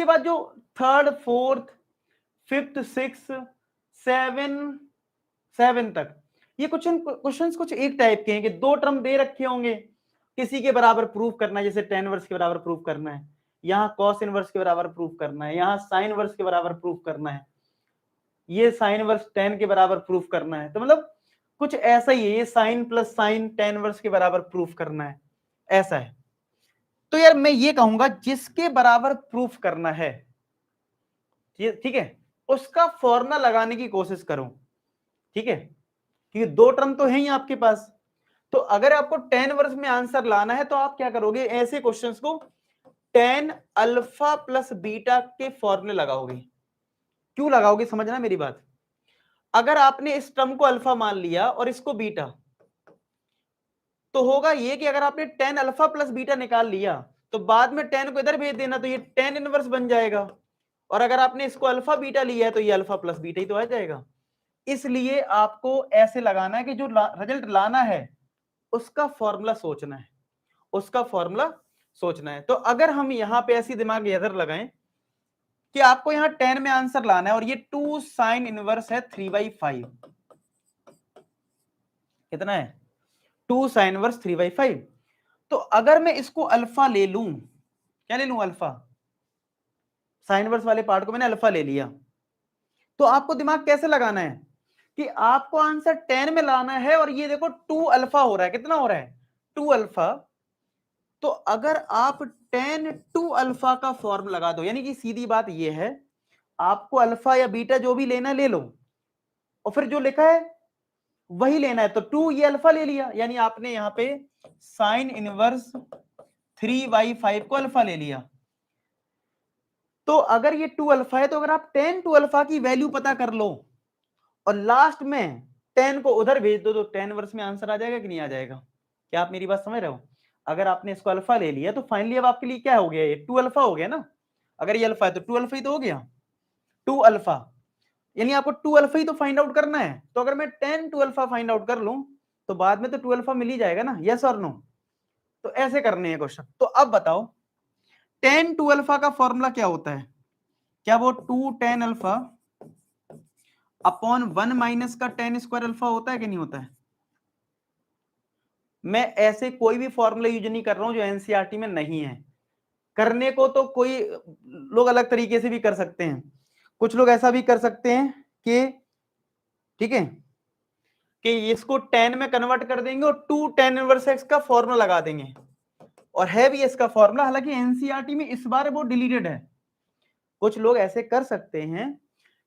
के बाद जो third, fourth, fifth, six, seven तक ये क्वेश्चंस कुछ एक टाइप के हैं कि दो टर्म दे रखे होंगे, किसी के बराबर प्रूफ करना है, जैसे टेन इनवर्स के बराबर प्रूफ करना है, यहाँ कॉस इनवर्स के बराबर प्रूफ करना है, यहाँ साइन इनवर्स के बराबर प्रूफ करना है, ये साइन इनवर्स टेन के बराबर प्रूफ करना है। तो मतलब कुछ ऐसा ही है, ये sine plus sine tan inverse के बराबर प्रूफ करना है, ऐसा है। तो यार मैं ये कहूंगा जिसके बराबर प्रूफ करना है, ठीक है, उसका फॉर्मूला लगाने की कोशिश करो, ठीक है, क्योंकि दो टर्म तो है ही आपके पास। तो अगर आपको टेन वर्स में आंसर लाना है तो आप क्या करोगे, ऐसे क्वेश्चंस को टेन अल्फा प्लस बीटा के फॉर्मूले लगाओगे। क्यों लगाओगे, समझना मेरी बात। अगर आपने इस टर्म को अल्फा मान लिया और इसको बीटा, तो होगा ये कि अगर आपने टेन अल्फा प्लस बीटा निकाल लिया तो बाद में टेन को इधर भेज देना, तो ये टेन इनवर्स बन जाएगा। और अगर आपने इसको अल्फा बीटा लिया है तो ये अल्फा प्लस बीटा ही तो आ जाएगा। इसलिए आपको ऐसे लगाना है कि जो रिजल्ट लाना है उसका फॉर्मूला सोचना है, उसका फॉर्मूला सोचना है। तो अगर हम यहां पे ऐसी दिमाग इधर लगाएं कि आपको यहां 10 में आंसर लाना है और ये 2 साइन इनवर्स है 3/5, कितना है 2 साइन इनवर्स 3/5। तो अगर मैं इसको अल्फा ले लूं, क्या ले लूं, अल्फा, साइन इनवर्स वाले पार्ट को मैंने अल्फा ले लिया, तो आपको दिमाग कैसे लगाना है कि आपको आंसर 10 में लाना है और ये देखो 2 अल्फा हो रहा है, कितना हो रहा है 2 अल्फा। तो अगर आप 10 2 अल्फा का फॉर्म लगा दो, यानी कि सीधी बात ये है, आपको अल्फा या बीटा जो भी लेना ले लो और फिर जो लिखा है वही लेना है। तो 2 ये अल्फा ले लिया, यानी आपने यहां पे साइन इनवर्स 3/5 को अल्फा ले लिया। तो अगर ये 2 अल्फा है तो अगर आप 10 2 अल्फा की वैल्यू पता कर लो और लास्ट में 10 को उधर भेज दो तो 10 वर्स में आंसर आ जाएगा कि नहीं आ जाएगा। क्या आप मेरी बात समझ रहे हो। अगर आपने इसको अल्फा ले लिया तो फाइनली अब आपके लिए क्या हो गया, ये 2 अल्फा हो गया ना। अगर ये अल्फा है तो 2 अल्फा ही तो हो गया, 2 अल्फा, यानी आपको 2 अल्फा ही तो फाइंड आउट करना है। तो अगर मैं 10 2 अल्फा फाइंड आउट कर लूं तो बाद में तो 2 अल्फा मिल ही जाएगा ना, यस और नो। तो ऐसे करने हैं क्वेश्चन। तो अब बताओ 10 2 अल्फा का फॉर्मूला क्या होता है, क्या वो 2 10 अल्फा अपॉन 1 माइनस का 10 स्क्वायर अल्फा होता है कि नहीं होता है। मैं ऐसे कोई भी फॉर्मूला यूज नहीं कर रहा हूं जो एनसीईआरटी में नहीं है। करने को तो कोई लोग अलग तरीके से भी कर सकते हैं, कुछ लोग ऐसा भी कर सकते हैं कि, ठीक है, कि इसको 10 में कन्वर्ट कर देंगे और 2 10 इनवर्स एक्स का फॉर्मूला लगा देंगे, और है भी इसका फॉर्मूला, हालांकि एनसीईआरटी में इस बार वो डिलीटेड है। कुछ लोग ऐसे कर सकते हैं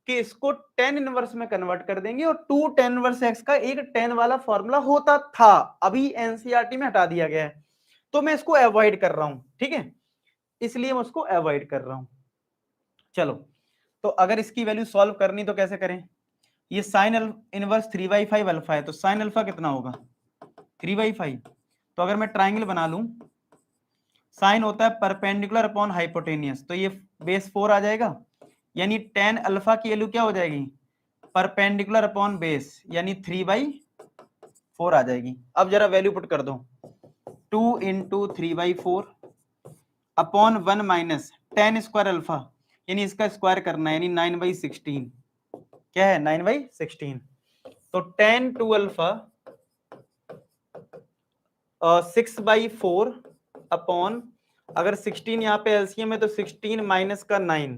कि इसको 10 इनवर्स में कन्वर्ट कर देंगे और 2 10 इनवर्स एक्स का एक 10 वाला फॉर्मूला होता था, अभी एनसीईआरटी में हटा दिया गया है। तो मैं इसको अवॉइड कर रहा हूं, ठीक है, इसलिए मैं उसको अवॉइड कर रहा हूं। चलो, तो अगर इसकी वैल्यू सॉल्व करनी तो कैसे करें, ये साइन इनवर्स 3/5 अल्फा है, तो साइन अल्फा कितना होगा 3/5। तो अगर मैं ट्राइंगल बना लूं, साइन होता है परपेंडिकुलर अपॉन हाइपोटेनियस, तो ये बेस 4 आ जाएगा, यानी 10 अल्फा की वैल्यू क्या हो जाएगी परपेंडिकुलर अपॉन बेस, यानी 3/4 आ जाएगी। अब जरा वैल्यू पुट कर दो, 2 into 3/4 upon 1 minus 10 square alpha, यानी इसका स्क्वायर करना है, यानी 9/16, क्या है 9/16। तो 10 2 अल्फा 6/4 अपॉन, अगर 16 यहाँ पे एलसीएम है तो 16 माइनस का 9,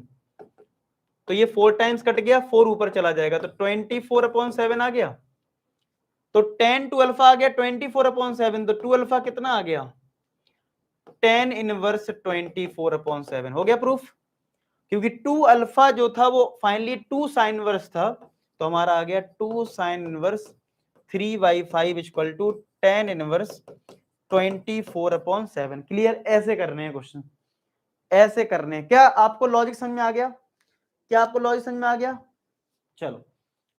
तो ये 4 टाइम्स कट गया, 4 ऊपर चला जाएगा तो 24/7 आ गया। तो 10 2 अल्फा आ गया 24/7, तो 2 अल्फा कितना आ गया 10 इनवर्स 24/7 हो गया प्रूफ। क्योंकि 2 अल्फा जो था वो फाइनली 2 साइन इनवर्स था, तो हमारा आ गया 2 sine inverse 3/5 equal to 10 inverse 24/7। Clear, ऐसे करने हैं क्वेश्चन, ऐसे करने हैं। क्या आपको लॉजिक समझ में आ गया, क्या आपको लॉजिक समझ में आ गया। चलो